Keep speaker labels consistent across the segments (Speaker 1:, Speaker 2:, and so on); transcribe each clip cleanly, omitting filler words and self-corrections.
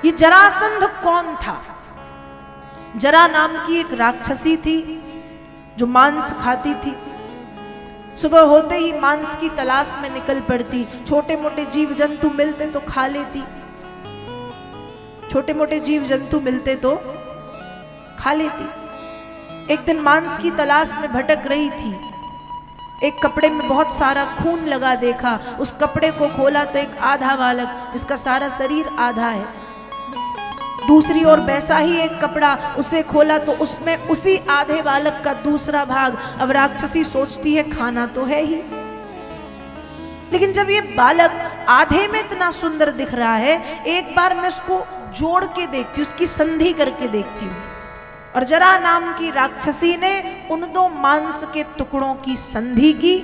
Speaker 1: ये जरासंध कौन था? जरा नाम की एक राक्षसी थी जो मांस खाती थी। सुबह होते ही मांस की तलाश में निकल पड़ती। छोटे मोटे जीव जंतु मिलते तो खा लेती, छोटे मोटे जीव जंतु मिलते तो खा लेती। एक दिन मांस की तलाश में भटक रही थी। एक कपड़े में बहुत सारा खून लगा देखा। उस कपड़े को खोला तो एक आधा बालक जिसका सारा शरीर आधा है। दूसरी ओर वैसा ही एक कपड़ा, उसे खोला तो उसमें उसी आधे बालक का दूसरा भाग। अब राक्षसी सोचती है खाना तो है ही, लेकिन जब ये बालक आधे में इतना सुंदर दिख रहा है, एक बार मैं उसको जोड़ के देखती हूँ, उसकी संधि करके देखती हूँ। और जरा नाम की राक्षसी ने उन दो मांस के टुकड़ों की संधि की,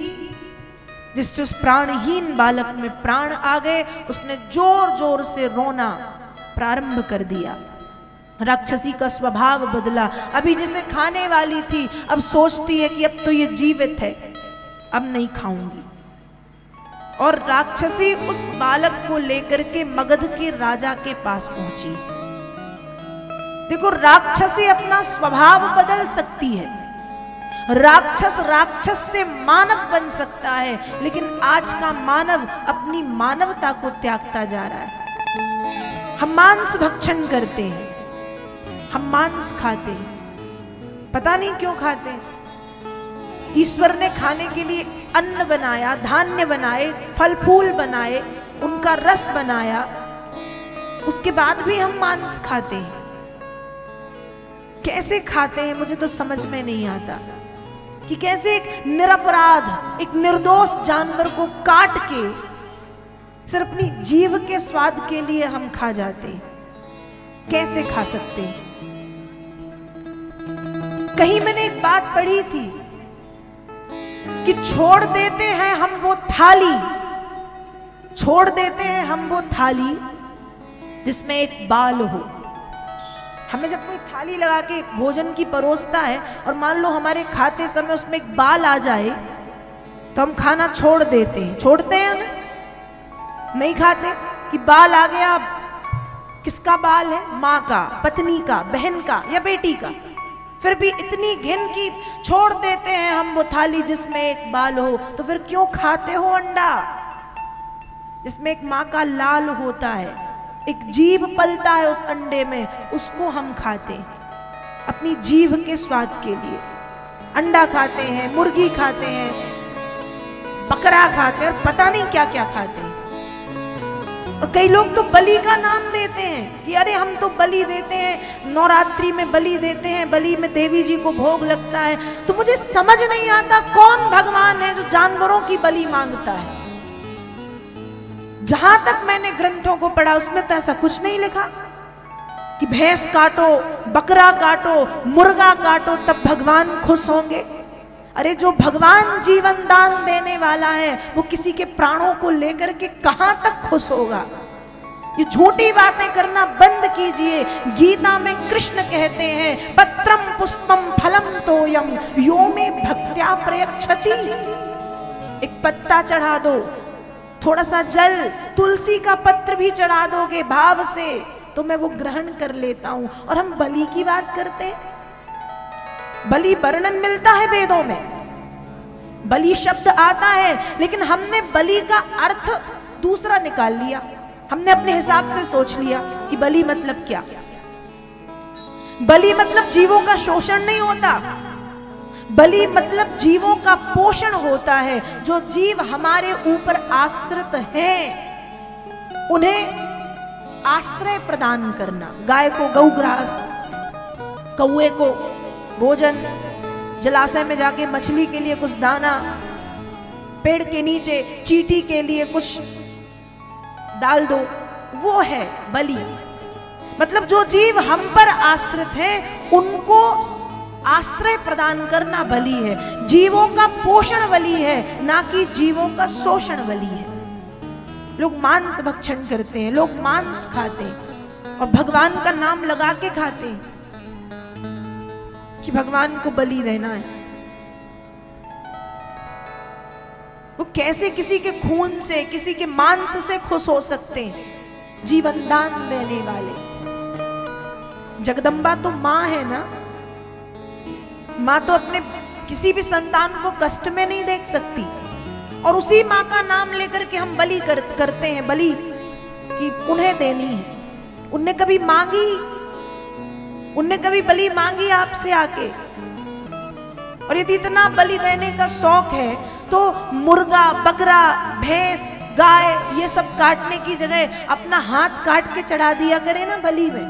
Speaker 1: जिससे उस प्राणहीन बालक में प्राण आ गए। उसने जोर जोर से रोना प्रारंभ कर दिया। राक्षसी का स्वभाव बदला। अभी जिसे खाने वाली थी अब सोचती है कि अब तो ये जीवित है, अब नहीं खाऊंगी। और राक्षसी उस बालक को लेकर के मगध के राजा के पास पहुंची। देखो, राक्षसी अपना स्वभाव बदल सकती है। राक्षस से मानव बन सकता है, लेकिन आज का मानव अपनी मानवता को त्यागता जा रहा है। हम मांस भक्षण करते हैं, हम मांस खाते हैं, पता नहीं क्यों खाते हैं। ईश्वर ने खाने के लिए अन्न बनाया, धान्य बनाए, फल फूल बनाए, उनका रस बनाया, उसके बाद भी हम मांस खाते हैं। कैसे खाते हैं मुझे तो समझ में नहीं आता कि कैसे एक निरपराध, एक निर्दोष जानवर को काट के सिर्फ अपनी जीव के स्वाद के लिए हम खा जाते हैं। कैसे खा सकते हैं? कहीं मैंने एक बात पढ़ी थी कि छोड़ देते हैं हम वो थाली, छोड़ देते हैं हम वो थाली जिसमें एक बाल हो। हमें जब कोई थाली लगा के भोजन की परोसता है और मान लो हमारे खाते समय उसमें एक बाल आ जाए तो हम खाना छोड़ देते हैं। छोड़ते हैं ना? नहीं खाते कि बाल आ गया। किसका बाल है? माँ का, पत्नी का, बहन का या बेटी का। फिर भी इतनी घिन की छोड़ देते हैं हम वो थाली जिसमें एक बाल हो। तो फिर क्यों खाते हो अंडा जिसमें एक माँ का लाल होता है, एक जीव पलता है उस अंडे में, उसको हम खाते हैं अपनी जीभ के स्वाद के लिए। अंडा खाते हैं, मुर्गी खाते हैं, बकरा खाते हैं और पता नहीं क्या क्या खाते हैं। और कई लोग तो बलि का नाम देते हैं कि अरे हम तो बलि देते हैं, नवरात्रि में बलि देते हैं, बलि में देवी जी को भोग लगता है। तो मुझे समझ नहीं आता कौन भगवान है जो जानवरों की बलि मांगता है। जहां तक मैंने ग्रंथों को पढ़ा उसमें तो ऐसा कुछ नहीं लिखा कि भैंस काटो, बकरा काटो, मुर्गा काटो तब भगवान खुश होंगे। अरे जो भगवान जीवन दान देने वाला है वो किसी के प्राणों को लेकर के कहां तक खुश होगा? ये झूठी बातें करना बंद कीजिए। गीता में कृष्ण कहते हैं पत्रम पुष्पम फलम तोयम यो में भक्त्या प्रयच्छति। एक पत्ता चढ़ा दो, थोड़ा सा जल, तुलसी का पत्र भी चढ़ा दोगे भाव से तो मैं वो ग्रहण कर लेता हूं। और हम बलि की बात करते हैं। बलि वर्णन मिलता है वेदों में, बलि शब्द आता है, लेकिन हमने बलि का अर्थ दूसरा निकाल लिया। हमने अपने हिसाब से सोच लिया कि बलि मतलब क्या? बलि मतलब जीवों का शोषण नहीं होता। बलि मतलब जीवों का पोषण होता है। जो जीव हमारे ऊपर आश्रित हैं उन्हें आश्रय प्रदान करना। गाय को गौग्रास, कौए को भोजन, जलाशय में जाके मछली के लिए कुछ दाना, पेड़ के नीचे चींटी के लिए कुछ डाल दो, वो है बलि। मतलब जो जीव हम पर आश्रित हैं उनको आश्रय प्रदान करना बलि है। जीवों का पोषण बलि है, ना कि जीवों का शोषण बलि है। लोग मांस भक्षण करते हैं, लोग मांस खाते हैं और भगवान का नाम लगा के खाते हैं कि भगवान को बलि देना है। वो कैसे किसी के खून से, किसी के मांस से खुश हो सकते हैं? जीवन दान देने वाले। जगदम्बा तो माँ है ना, माँ तो अपने किसी भी संतान को कष्ट में नहीं देख सकती, और उसी माँ का नाम लेकर के हम बलि करते हैं, बलि कि उन्हें देनी है। उनने कभी मांगी, उनने कभी बलि मांगी आपसे आके? और यदि इतना बलि देने का शौक है तो मुर्गा, बकरा, भैंस, गाय ये सब काटने की जगह अपना हाथ काट के चढ़ा दिया करे ना बलि में,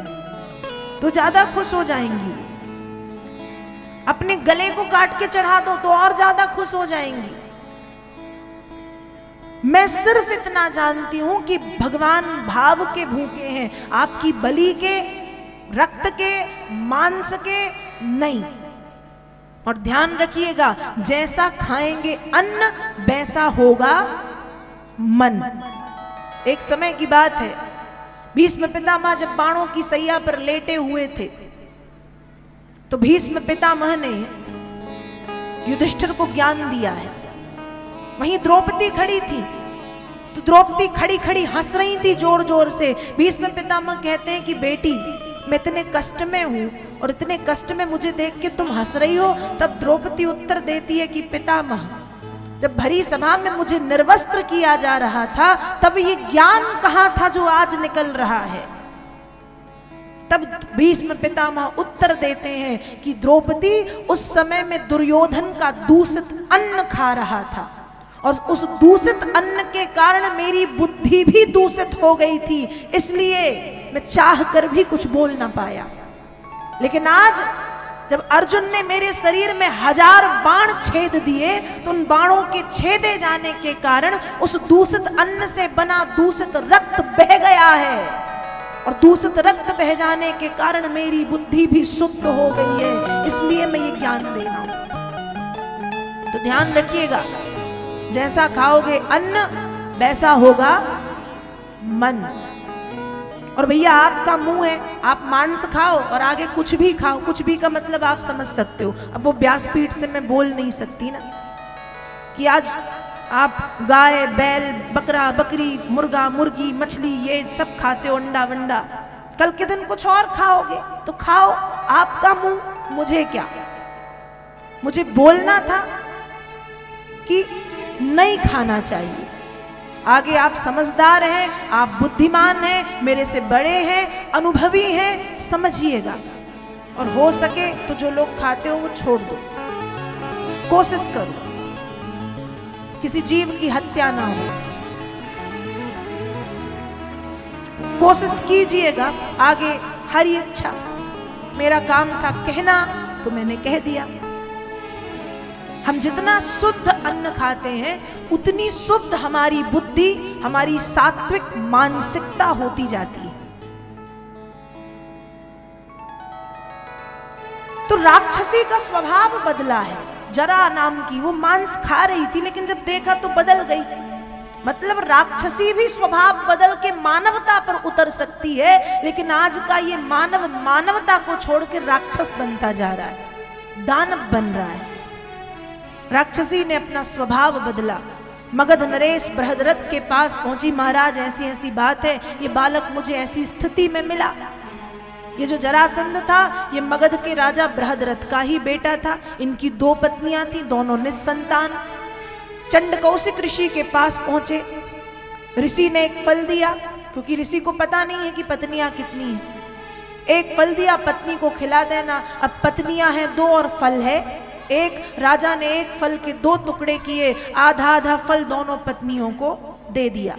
Speaker 1: तो ज्यादा खुश हो जाएंगी। अपने गले को काट के चढ़ा दो तो और ज्यादा खुश हो जाएंगी। मैं सिर्फ इतना जानती हूं कि भगवान भाव के भूखे हैं, आपकी बलि के, रक्त के, मांस के नहीं। और ध्यान रखिएगा, जैसा खाएंगे अन्न वैसा होगा मन। एक समय की बात है, भीष्म पितामह जब बाणों की सैया पर लेटे हुए थे, तो भीष्म पितामह ने युधिष्ठिर को ज्ञान दिया है। वहीं द्रौपदी खड़ी थी, तो द्रौपदी खड़ी खड़ी हंस रही थी जोर जोर से। भीष्म पितामह कहते हैं कि बेटी, मैं इतने कष्ट में हूं और इतने कष्ट में मुझे देख के तुम हंस रही हो। तब द्रौपदी उत्तर देती है कि पितामह, जब भरी सभा में मुझे निर्वस्त्र किया जा रहा था, तब ये ज्ञान कहां था जो आज निकल रहा है। तब भीष्म पितामह उत्तर देते हैं कि द्रौपदी, उस समय में दुर्योधन का दूषित अन्न खा रहा था, और उस दूषित अन्न के कारण मेरी बुद्धि भी दूषित हो गई थी, इसलिए मैं चाह कर भी कुछ बोल ना पाया। लेकिन आज जब अर्जुन ने मेरे शरीर में 1000 बाण छेद दिए, तो उन बाणों के छेदे जाने के कारण उस दूषित अन्न से बना दूषित रक्त बह गया है, और दूषित रक्त बह जाने के कारण मेरी बुद्धि भी शुद्ध हो गई है, इसलिए मैं ये ज्ञान दे रहा हूं। तो ध्यान रखिएगा, जैसा खाओगे अन्न वैसा होगा मन। और भैया आपका मुंह है, आप मांस खाओ और आगे कुछ भी खाओ। कुछ भी का मतलब आप समझ सकते हो। अब वो व्यासपीठ से मैं बोल नहीं सकती ना कि आज आप गाय, बैल, बकरा, बकरी, मुर्गा, मुर्गी, मछली ये सब खाते हो, अंडा वंडा, कल के दिन कुछ और खाओगे तो खाओ, आपका मुंह, मुझे क्या। मुझे बोलना था कि नहीं खाना चाहिए। आगे आप समझदार हैं, आप बुद्धिमान हैं, मेरे से बड़े हैं, अनुभवी हैं, समझिएगा। और हो सके तो जो लोग खाते हो वो छोड़ दो, कोशिश करो किसी जीव की हत्या ना हो, कोशिश कीजिएगा। आगे हरी इच्छा। मेरा काम था कहना, तो मैंने कह दिया। हम जितना शुद्ध अन्न खाते हैं, उतनी शुद्ध हमारी बुद्धि, हमारी सात्विक मानसिकता होती जाती है। तो राक्षसी का स्वभाव बदला है। जरा नाम की वो मांस खा रही थी, लेकिन जब देखा तो बदल गई। मतलब राक्षसी भी स्वभाव बदल के मानवता पर उतर सकती है, लेकिन आज का ये मानव मानवता को छोड़कर राक्षस बनता जा रहा है, दानव बन रहा है। राक्षसी ने अपना स्वभाव बदला। मगध नरेश बृहद्रथ के पास पहुंची, महाराज ऐसी ऐसी बात है, ये बालक मुझे ऐसी स्थिति में मिला। ये जो जरासंध था, ये मगध के राजा बृहद्रथ का ही बेटा था। इनकी 2 पत्नियां थी, दोनों निसंतान। चंडकौशिक ऋषि के पास पहुंचे। ऋषि ने एक फल दिया, क्योंकि ऋषि को पता नहीं है कि पत्नियां कितनी हैं। एक फल दिया, पत्नी को खिला देना। अब पत्नियां हैं 2 और फल है एक। राजा ने एक फल के 2 टुकड़े किए, आधा आधा फल दोनों पत्नियों को दे दिया।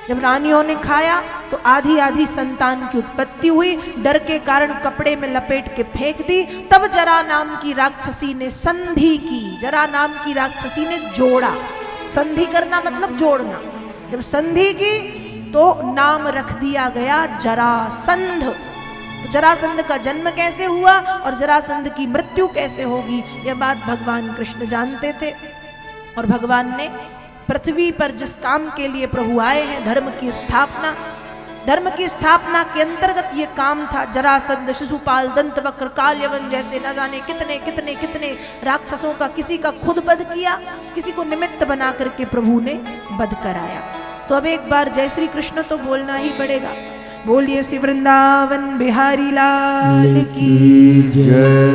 Speaker 1: जब रानियों ने खाया तो आधी आधी संतान की उत्पत्ति हुई। डर के कारण कपड़े में लपेट के फेंक दी। तब जरा नाम की राक्षसी ने संधि की। जरा नाम की राक्षसी ने जोड़ा। संधि करना मतलब जोड़ना। जब संधि की तो नाम रख दिया गया जरासंध। जरासंध का जन्म कैसे हुआ और जरासंध की मृत्यु कैसे होगी, यह बात भगवान कृष्ण जानते थे। और भगवान ने पृथ्वी पर जिस काम के लिए प्रभु आए हैं, धर्म की स्थापना, धर्म की स्थापना के अंतर्गत ये काम था। जरासंध, शिशुपाल, दंतवक्र, काल्यवन जैसे न जाने कितने कितने कितने राक्षसों का किसी का खुद वध किया, किसी को निमित्त बना करके प्रभु ने वध कराया। तो अब एक बार जय श्री कृष्ण तो बोलना ही पड़ेगा। बोलिए श्री वृंदावन बिहारी लाल की जय।